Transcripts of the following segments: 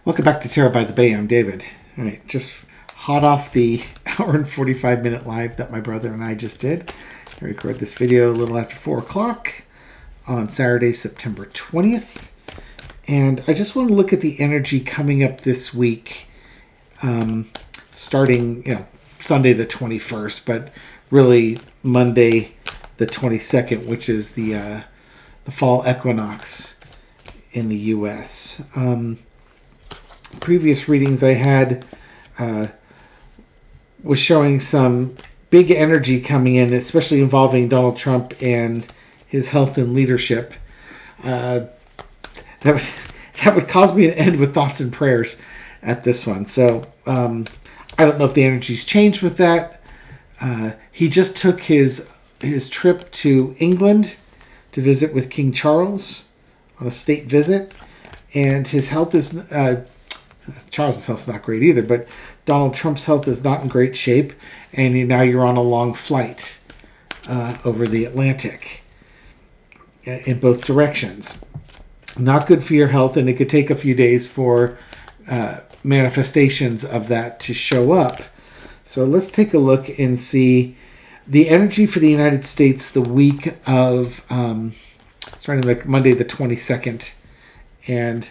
Welcome back to Tarot by the Bay. I'm David. All right, just hot off the hour and 45-minute live that my brother and I just did. I recorded this video a little after 4 o'clock on Saturday, September 20th. And I just want to look at the energy coming up this week, starting, Sunday the 21st, but really Monday the 22nd, which is the fall equinox in the U.S. Previous readings I had was showing some big energy coming in, especially involving Donald Trump and his health and leadership. That would cause me to end with thoughts and prayers at this one. So I don't know if the energy's changed with that. He just took his trip to England to visit with King Charles on a state visit, and his health is Charles' health is not great either, but Donald Trump's health is not in great shape, and now you're on a long flight over the Atlantic in both directions. Not good for your health, and it could take a few days for manifestations of that to show up. So let's take a look and see the energy for the United States the week of starting like Monday the 22nd and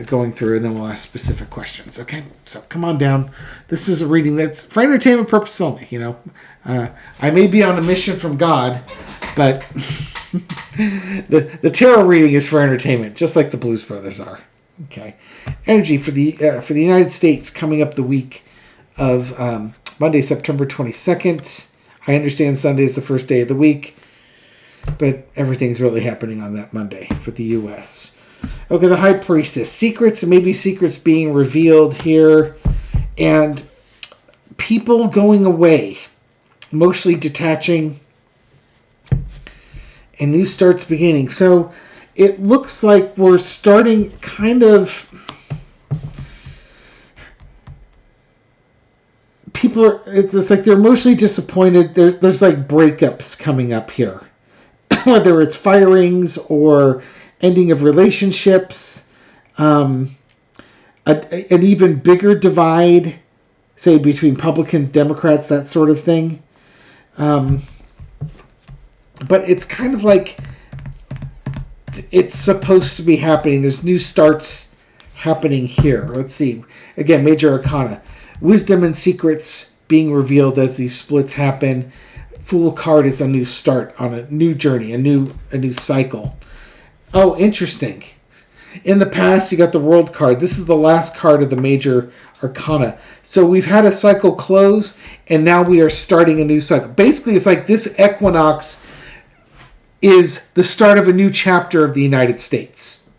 going through, and then we'll ask specific questions. Okay, so come on down. This is a reading that's for entertainment purposes only. I may be on a mission from God, but the tarot reading is for entertainment, just like the Blues Brothers are. Okay, energy for the United States coming up the week of Monday, September 22nd. I understand Sunday is the first day of the week, but everything's really happening on that Monday for the U.S. Okay, the High Priestess. Secrets, and maybe secrets being revealed here, and people going away, emotionally detaching, and new starts beginning. So it looks like we're starting kind of... People are... It's like they're emotionally disappointed. There's like breakups coming up here. Whether it's firings or ending of relationships, an even bigger divide, say, between Republicans, Democrats, that sort of thing. But it's kind of like it's supposed to be happening. There's new starts happening here. Let's see. Again, Major Arcana. Wisdom and secrets being revealed as these splits happen. Fool card is a new start on a new journey, a new cycle. Oh, interesting. In the past, you got the World card. This is the last card of the Major Arcana. So we've had a cycle close, and now we are starting a new cycle. Basically, it's like this equinox is the start of a new chapter of the United States.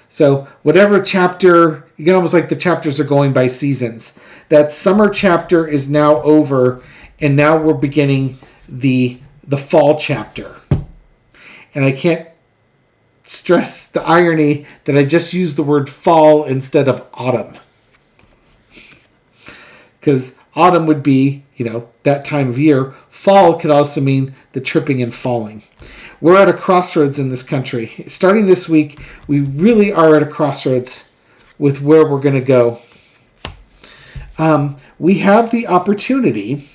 So whatever chapter, you can almost like the chapters are going by seasons. That summer chapter is now over, and now we're beginning the fall chapter. And I can't stress the irony that I just used the word fall instead of autumn. Because autumn would be, that time of year. Fall could also mean the tripping and falling. We're at a crossroads in this country. Starting this week, we really are at a crossroads with where we're going to go. We have the opportunity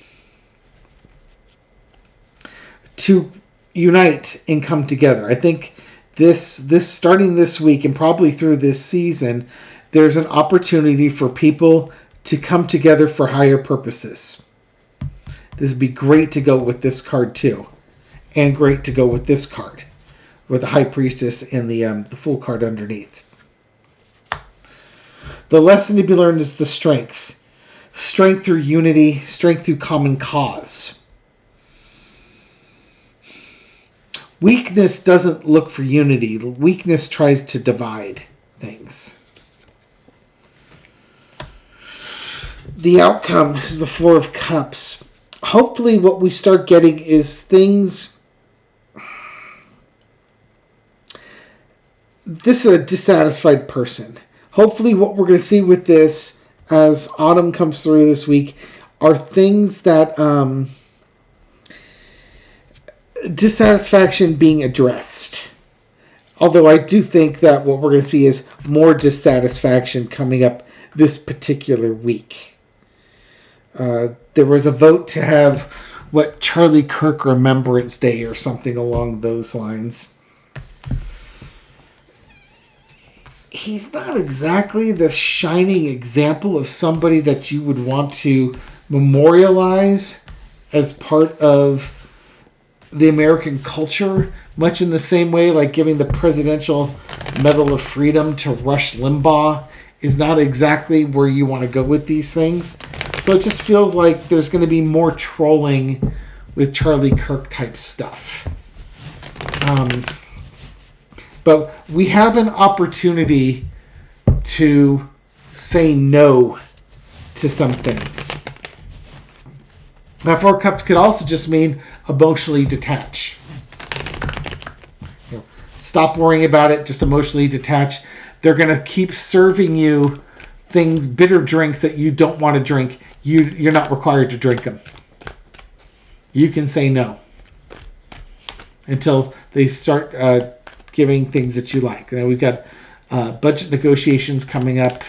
to unite and come together. I think this starting this week and probably through this season, there's an opportunity for people to come together for higher purposes. This would be great to go with this card too, and great to go with this card with the High Priestess and the Fool card underneath. The lesson to be learned is the strength through unity, strength through common cause. Weakness doesn't look for unity. Weakness tries to divide things. The outcome is the Four of Cups. Hopefully what we start getting is things... This is a dissatisfied person. Hopefully what we're going to see with this as autumn comes through this week are things that... dissatisfaction being addressed. Although I do think that what we're going to see is more dissatisfaction coming up this particular week. There was a vote to have what Charlie Kirk Remembrance Day or something along those lines. He's not exactly the shining example of somebody that you would want to memorialize as part of the American culture, much in the same way like giving the Presidential Medal of Freedom to Rush Limbaugh is not exactly where you want to go with these things. So it just feels like there's going to be more trolling with Charlie Kirk type stuff. But we have an opportunity to say no to some things. Now, Four Cups could also just mean emotionally detach. Stop worrying about it, just emotionally detach. They're going to keep serving you things, bitter drinks that you don't want to drink. You're not required to drink them. You can say no until they start giving things that you like. Now we've got budget negotiations coming up.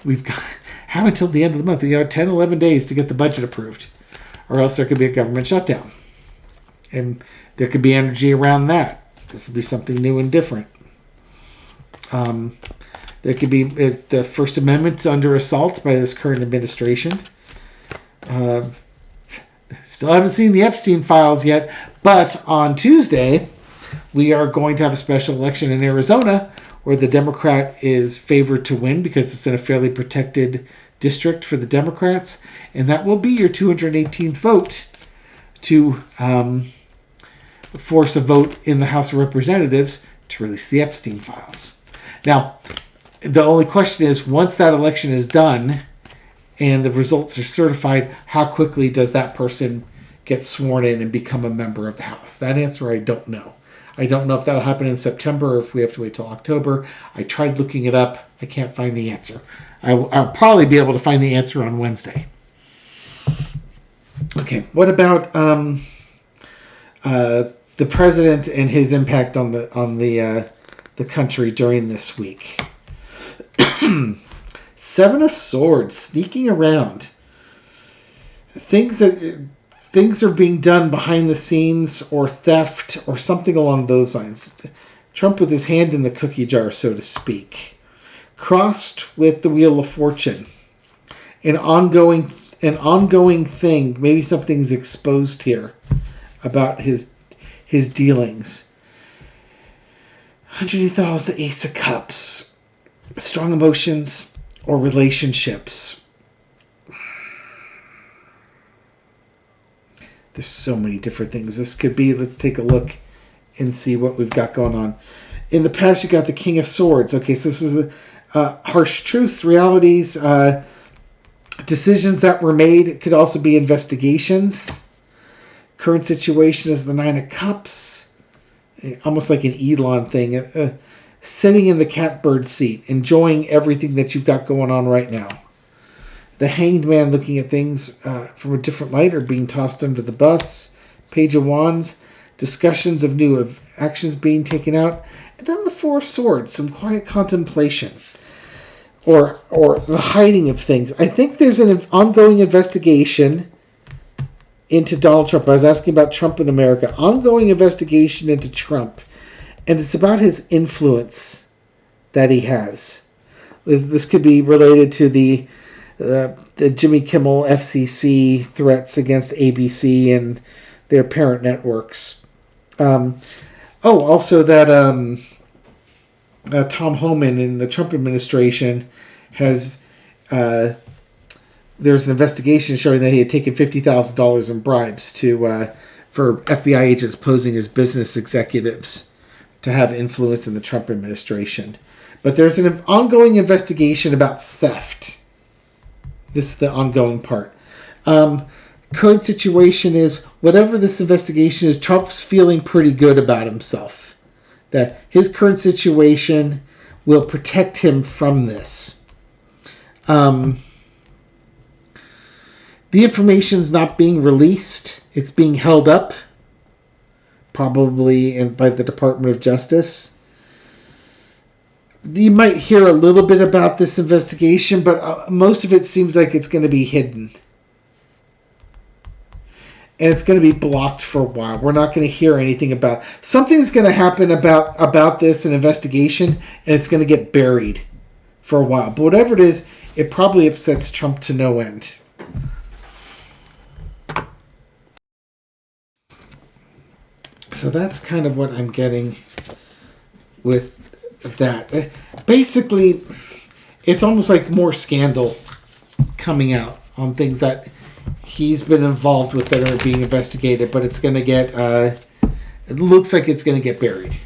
We've got have until the end of the month. We got 10, 11 days to get the budget approved, or else there could be a government shutdown, and there could be energy around that. This will be something new and different. There could be the First Amendment's under assault by this current administration. Still haven't seen the Epstein files yet, but on Tuesday, we are going to have a special election in Arizona where the Democrat is favored to win because it's in a fairly protected district for the Democrats, and that will be your 218th vote to force a vote in the House of Representatives to release the Epstein files. Now, the only question is, once that election is done and the results are certified, how quickly does that person get sworn in and become a member of the House? That answer I don't know. I don't know if that'll happen in September or if we have to wait till October. I tried looking it up. I can't find the answer. I'll probably be able to find the answer on Wednesday. Okay, what about the president and his impact on the country during this week? Seven of Swords, sneaking around. Things are being done behind the scenes, or theft, or something along those lines. Trump with his hand in the cookie jar, so to speak. Crossed with the Wheel of Fortune. An ongoing thing. Maybe something's exposed here about his dealings. Underneath it all is the Ace of Cups. Strong emotions or relationships. There's so many different things this could be. Let's take a look and see what we've got going on. In the past, you got the King of Swords. Okay, so this is harsh truths, realities, decisions that were made. It could also be investigations. Current situation is the Nine of Cups. Almost like an Elon thing. Sitting in the catbird seat, enjoying everything that you've got going on right now. The Hanged Man looking at things from a different light or being tossed under the bus. Page of Wands. Discussions of new actions being taken out. And then the Four of Swords. Some quiet contemplation. Or the hiding of things. I think there's an ongoing investigation into Donald Trump. I was asking about Trump in America. Ongoing investigation into Trump. And it's about his influence that he has. This could be related to the Jimmy Kimmel FCC threats against ABC and their parent networks. Also that Tom Homan in the Trump administration has... there's an investigation showing that he had taken $50,000 in bribes for FBI agents posing as business executives to have influence in the Trump administration. But there's an ongoing investigation about theft. This is the ongoing part. Current situation is, whatever this investigation is, Trump's feeling pretty good about himself. That his current situation will protect him from this. The information's not being released. It's being held up probably by the Department of Justice. You might hear a little bit about this investigation, but most of it seems like it's going to be hidden. And it's going to be blocked for a while. We're not going to hear anything about... Something's going to happen about this, an investigation, and it's going to get buried for a while. But whatever it is, it probably upsets Trump to no end. So that's kind of what I'm getting with that. Basically, it's almost like more scandal coming out on things that he's been involved with that are being investigated, but it's going to get, it looks like it's going to get buried.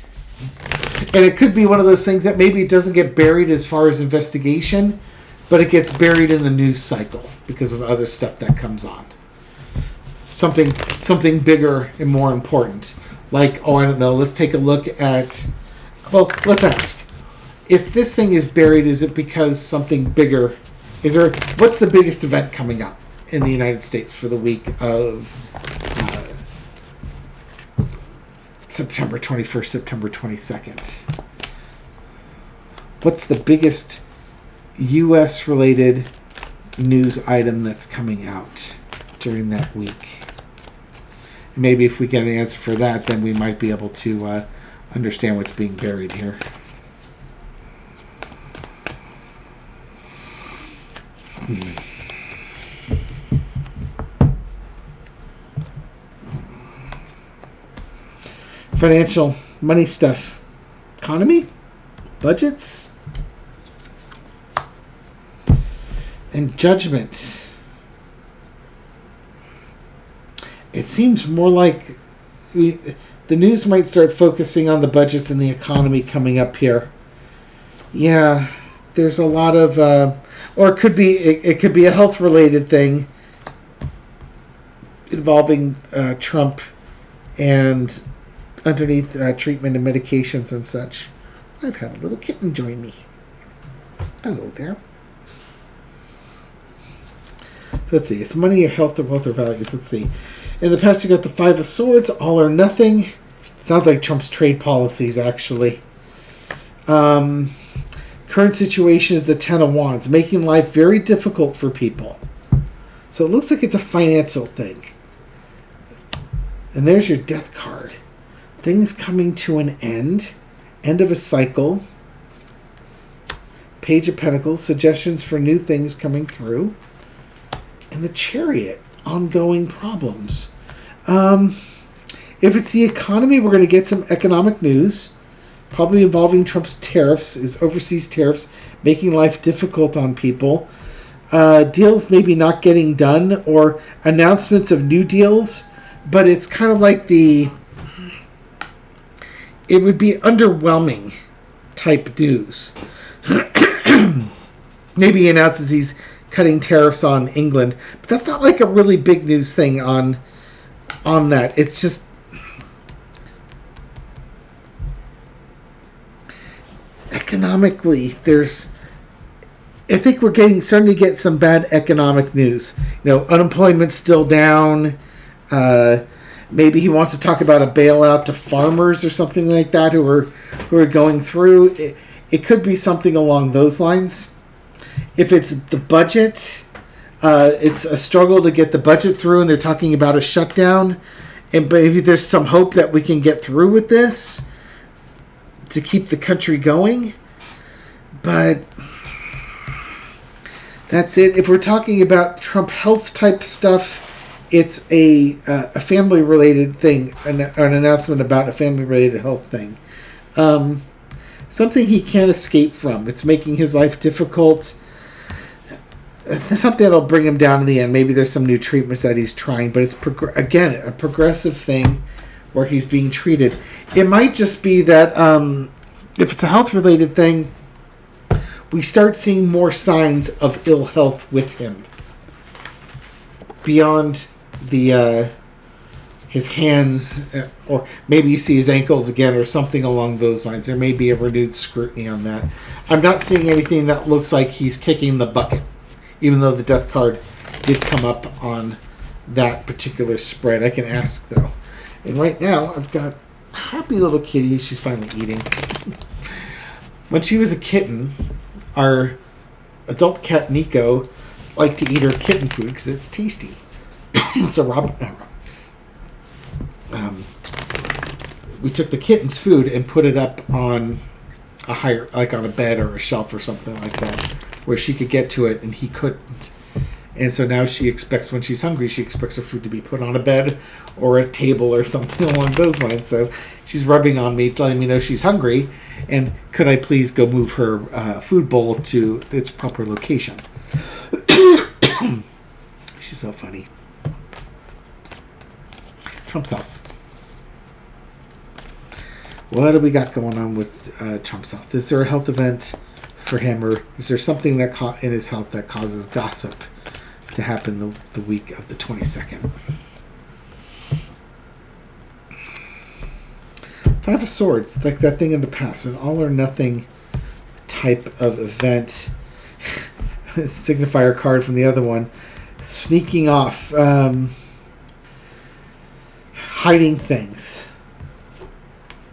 And it could be one of those things that maybe it doesn't get buried as far as investigation, but it gets buried in the news cycle because of other stuff that comes on. Something bigger and more important. Like, I don't know, let's take a look at, let's ask. If this thing is buried, is it because something bigger, what's the biggest event coming up in the United States for the week of September 21st, September 22nd? What's the biggest U.S.-related news item that's coming out during that week? Maybe if we get an answer for that, then we might be able to understand what's being buried here. Financial, money stuff, economy, budgets, and judgment. It seems more like the news might start focusing on the budgets and the economy coming up here. Yeah, there's a lot of, or it could be a health related thing involving Trump and underneath treatment and medications and such. I've had a little kitten join me. Hello there. Let's see. It's money or health or wealth or values. Let's see. In the past, you got the Five of Swords, all or nothing. Sounds like Trump's trade policies, actually. Current situation is the Ten of Wands, making life very difficult for people. So it looks like it's a financial thing. And there's your Death card. Things coming to an end of a cycle. Page of Pentacles, suggestions for new things coming through. And the Chariot, ongoing problems. If it's the economy, we're going to get some economic news, probably involving Trump's tariffs, his overseas tariffs, making life difficult on people. Deals maybe not getting done, or announcements of new deals, but it's kind of like it would be underwhelming type news. Maybe he announces he's cutting tariffs on England, but that's not like a really big news thing on that. It's just economically, I think we're starting to get some bad economic news. Unemployment's still down. Maybe he wants to talk about a bailout to farmers or something like that who are going through. It could be something along those lines. If it's the budget, it's a struggle to get the budget through, and they're talking about a shutdown. And maybe there's some hope that we can get through with this to keep the country going. But that's it. If we're talking about Trump health type stuff, it's a family-related thing, an announcement about a family-related health thing. Something he can't escape from. It's making his life difficult. Something that'll bring him down in the end. Maybe there's some new treatments that he's trying, but it's, again, a progressive thing where he's being treated. It might just be that if it's a health-related thing, we start seeing more signs of ill health with him. Beyond his hands, or maybe you see his ankles again, or something along those lines. There may be a renewed scrutiny on that. I'm not seeing anything that looks like he's kicking the bucket, even though the Death card did come up on that particular spread. I can ask, though. And right now, I've got a happy little kitty. She's finally eating. When she was a kitten, our adult cat Nico liked to eat her kitten food because it's tasty. So we took the kitten's food and put it up on a higher, like on a bed or a shelf or something like that, where she could get to it and he couldn't. And so now she expects, when she's hungry, she expects her food to be put on a bed or a table or something along those lines. So she's rubbing on me, letting me know she's hungry, and could I please go move her food bowl to its proper location. She's so funny. Trump South. What do we got going on with Trump South? Is there a health event for him, or is there something that in his health that causes gossip to happen the week of the 22nd? Five of Swords, like that thing in the past, an all or nothing type of event. Signifier card from the other one. Sneaking off, hiding things.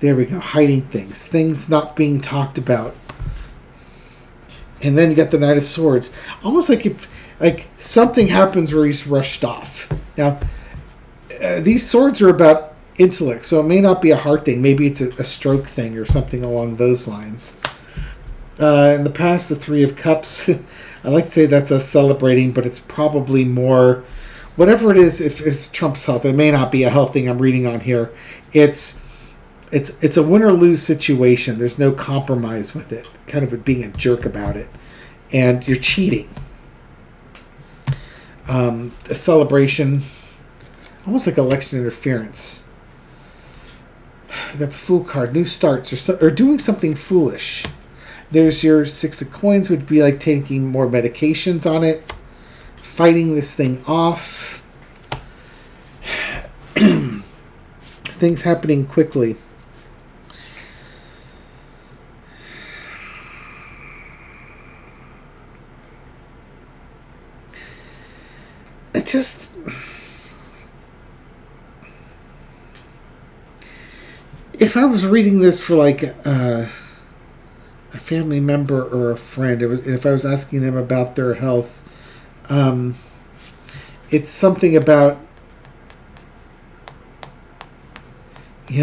There we go, hiding things. Things not being talked about. And then you got the Knight of Swords. Almost like if something happens where he's rushed off. Now, these swords are about intellect, so it may not be a heart thing. Maybe it's a stroke thing or something along those lines. In the past, the Three of Cups, I like to say that's us celebrating, but it's probably more, whatever it is, if it's Trump's health, it may not be a health thing I'm reading on here. It's a win or lose situation. There's no compromise with it. Kind of being a jerk about it. And you're cheating. A celebration, almost like election interference. I got the Fool card. New starts or doing something foolish. There's your Six of Coins, would be like taking more medications on it. Fighting this thing off. Things happening quickly. It just, if I was reading this for like a family member or a friend, if I was asking them about their health, it's something about,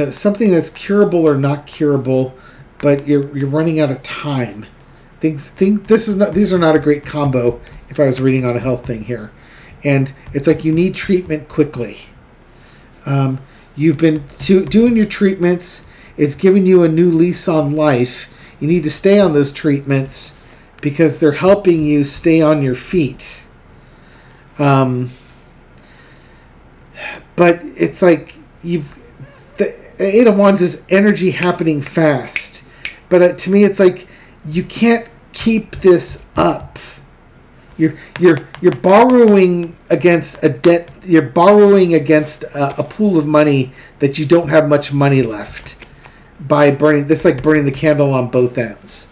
something that's curable or not curable, but you're running out of time. These are not a great combo if I was reading on a health thing here. And it's like you need treatment quickly. You've been doing your treatments. It's giving you a new lease on life. You need to stay on those treatments because they're helping you stay on your feet. But it's like the Eight of Wands is energy happening fast. But to me, it's like you can't keep this up. You're borrowing against a debt. You're borrowing against a pool of money that you don't have much money left by burning. That's like burning the candle on both ends.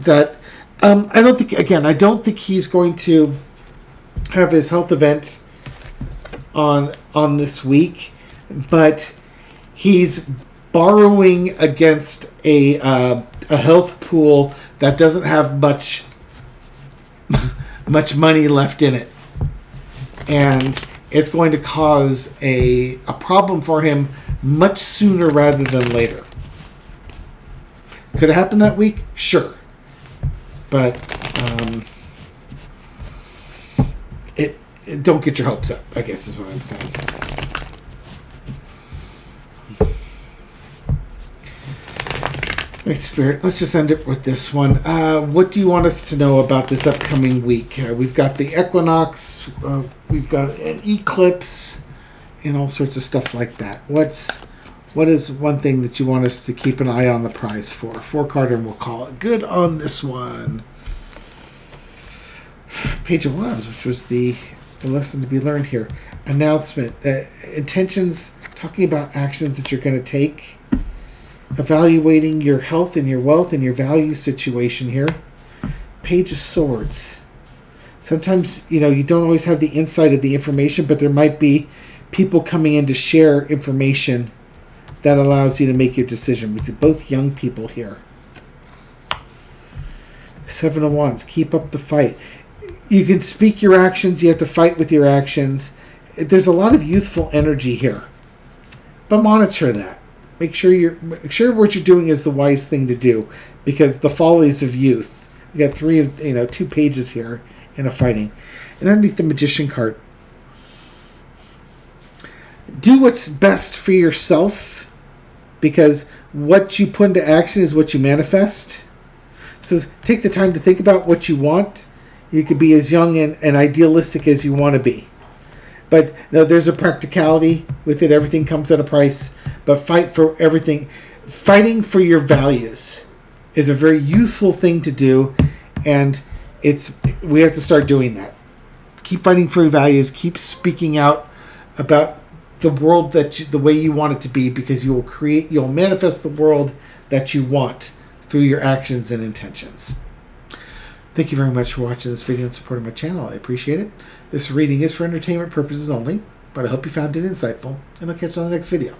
That I don't think he's going to have his health event on this week, but he's borrowing against a health pool that doesn't have much money left in it, and it's going to cause a problem for him much sooner rather than later. Could it happen that week? Sure, but don't get your hopes up, I guess is what I'm saying. Right, Spirit, let's just end it with this one. What do you want us to know about this upcoming week? We've got the equinox, we've got an eclipse, and all sorts of stuff like that. What is one thing that you want us to keep an eye on the prize for? 4-card, and we'll call it good on this one. Page of Wands, which was the lesson to be learned here. Announcement, intentions, talking about actions that you're going to take. Evaluating your health and your wealth and your value situation here. Page of Swords. Sometimes, you don't always have the insight of the information, but there might be people coming in to share information that allows you to make your decision. We see both young people here. Seven of Wands, keep up the fight. You can speak your actions, you have to fight with your actions. There's a lot of youthful energy here. But monitor that. Make sure what you're doing is the wise thing to do, because the follies of youth. We got 2 pages here in a fighting. And underneath the Magician card, do what's best for yourself, because what you put into action is what you manifest. So take the time to think about what you want. You could be as young and idealistic as you want to be. But no, there's a practicality with it. Everything comes at a price. But fight for everything. Fighting for your values is a very useful thing to do. And we have to start doing that. Keep fighting for your values. Keep speaking out about the world the way you want it to be, because you'll manifest the world that you want through your actions and intentions. Thank you very much for watching this video and supporting my channel. I appreciate it. This reading is for entertainment purposes only, but I hope you found it insightful, and I'll catch you on the next video.